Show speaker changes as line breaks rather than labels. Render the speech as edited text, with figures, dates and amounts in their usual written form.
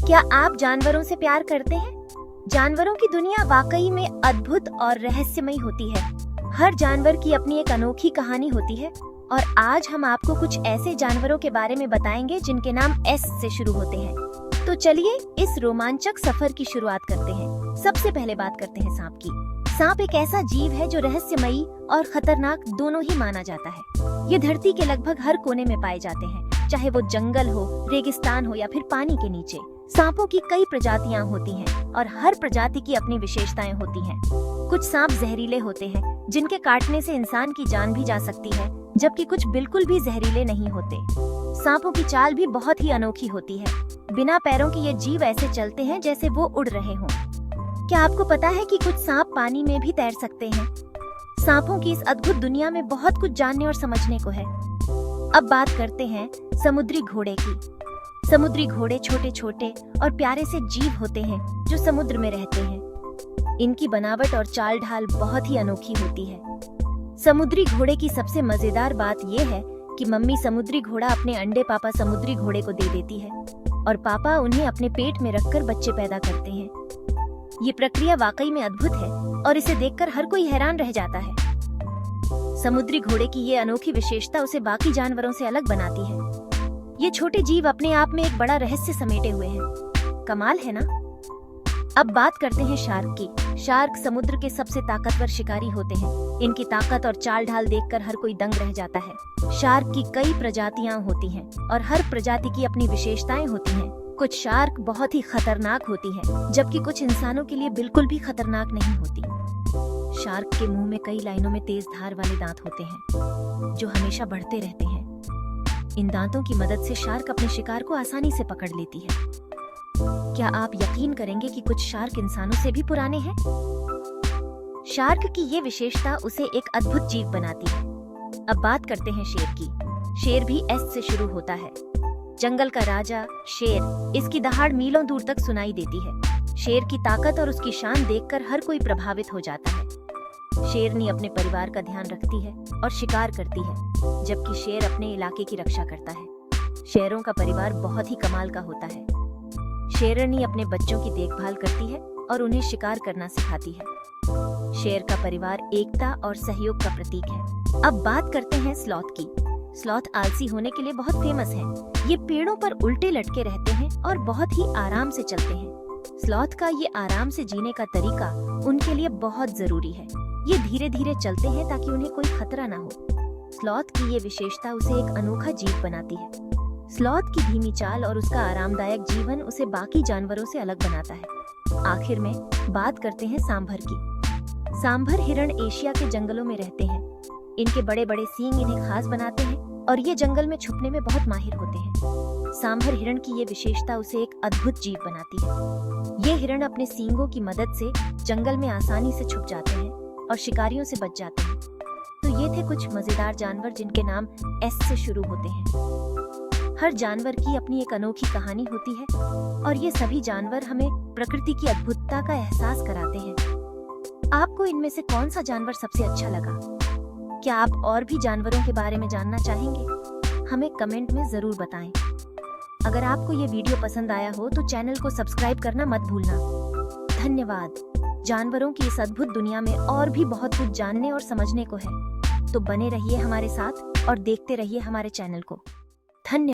क्या आप जानवरों से प्यार करते हैं? जानवरों की दुनिया वाकई में अद्भुत और रहस्यमयी होती है। हर जानवर की अपनी एक अनोखी कहानी होती है और आज हम आपको कुछ ऐसे जानवरों के बारे में बताएंगे जिनके नाम एस से शुरू होते हैं। तो चलिए इस रोमांचक सफर की शुरुआत करते हैं। सबसे पहले बात करते हैं सांप की। सांप एक ऐसा जीव है जो रहस्यमयी और खतरनाक दोनों ही माना जाता है। ये धरती के लगभग हर कोने में पाए जाते हैं, चाहे वो जंगल हो, रेगिस्तान हो या फिर पानी के नीचे। सांपों की कई प्रजातियां होती हैं और हर प्रजाति की अपनी विशेषताएं होती हैं। कुछ सांप जहरीले होते हैं जिनके काटने से इंसान की जान भी जा सकती है, जबकि कुछ बिल्कुल भी जहरीले नहीं होते। सांपों की चाल भी बहुत ही अनोखी होती है। बिना पैरों के ये जीव ऐसे चलते हैं जैसे वो उड़ रहे हों। क्या आपको पता है कि कुछ सांप पानी में भी तैर सकते हैं? सांपों की इस अद्भुत दुनिया में बहुत कुछ जानने और समझने को है। अब बात करते हैं समुद्री घोड़े की। समुद्री घोड़े छोटे छोटे और प्यारे से जीव होते हैं जो समुद्र में रहते हैं। इनकी बनावट और चाल ढाल बहुत ही अनोखी होती है। समुद्री घोड़े की सबसे मजेदार बात यह है कि मम्मी समुद्री घोड़ा अपने अंडे पापा समुद्री घोड़े को दे देती है और पापा उन्हें अपने पेट में रखकर बच्चे पैदा करते हैं। ये प्रक्रिया वाकई में अद्भुत है और इसे देखकर हर कोई हैरान रह जाता है। समुद्री घोड़े की ये अनोखी विशेषता उसे बाकी जानवरों से अलग बनाती है। ये छोटे जीव अपने आप में एक बड़ा रहस्य समेटे हुए हैं। कमाल है ना? अब बात करते हैं शार्क की। शार्क समुद्र के सबसे ताकतवर शिकारी होते हैं। इनकी ताकत और चाल ढाल देखकर हर कोई दंग रह जाता है। शार्क की कई प्रजातियां होती हैं और हर प्रजाति की अपनी विशेषताएं होती हैं। कुछ शार्क बहुत ही खतरनाक होती हैं, जबकि कुछ इंसानों के लिए बिल्कुल भी खतरनाक नहीं होती। शार्क के मुंह में कई लाइनों में तेज धार वाले दांत होते हैं जो हमेशा बढ़ते रहते हैं। इन दांतों की मदद से शार्क अपने शिकार को आसानी से पकड़ लेती है। क्या आप यकीन करेंगे कि कुछ शार्क इंसानों से भी पुराने हैं? शार्क की ये विशेषता उसे एक अद्भुत जीव बनाती है। अब बात करते हैं शेर की। शेर भी एस से शुरू होता है। जंगल का राजा शेर, इसकी दहाड़ मीलों दूर तक सुनाई देती है। शेर की ताकत और उसकी शान देखकर हर कोई प्रभावित हो जाता है। शेरनी अपने परिवार का ध्यान रखती है और शिकार करती है, जबकि शेर अपने इलाके की रक्षा करता है। शेरों का परिवार बहुत ही कमाल का होता है। शेरनी अपने बच्चों की देखभाल करती है और उन्हें शिकार करना सिखाती है। शेर का परिवार एकता और सहयोग का प्रतीक है। अब बात करते हैं स्लॉथ की। स्लॉथ आलसी होने के लिए बहुत फेमस है। ये पेड़ों पर उल्टे लटके रहते हैं और बहुत ही आराम से चलते हैं। स्लॉथ का ये आराम से जीने का तरीका उनके लिए बहुत जरूरी है। ये धीरे धीरे चलते हैं ताकि उन्हें कोई खतरा ना हो। स्लॉथ की ये विशेषता उसे एक अनोखा जीव बनाती है। स्लॉथ की धीमी चाल और उसका आरामदायक जीवन उसे बाकी जानवरों से अलग बनाता है। आखिर में बात करते हैं सांभर की। सांभर हिरण एशिया के जंगलों में रहते हैं। इनके बड़े बड़े सींग इन्हें खास बनाते हैं और ये जंगल में छुपने में बहुत माहिर होते हैं। सांभर हिरण की ये विशेषता उसे एक अद्भुत जीव बनाती है। ये हिरण अपने सींगों की मदद से जंगल में आसानी से छुप जाते हैं और शिकारियों से बच जाते हैं। तो ये थे कुछ मजेदार जानवर जिनके नाम एस से शुरू होते हैं। हर जानवर की अपनी एक अनोखी कहानी होती है और ये सभी जानवर हमें प्रकृति की अद्भुतता का एहसास कराते हैं। आपको इनमें से कौन सा जानवर सबसे अच्छा लगा? क्या आप और भी जानवरों के बारे में जानना चाहेंगे? हमें कमेंट में जरूर बताएं। अगर आपको ये वीडियो पसंद आया हो तो चैनल को सब्सक्राइब करना मत भूलना। धन्यवाद। जानवरों की इस अद्भुत दुनिया में और भी बहुत कुछ जानने और समझने को है, तो बने रहिए हमारे साथ और देखते रहिए हमारे चैनल को। धन्यवाद।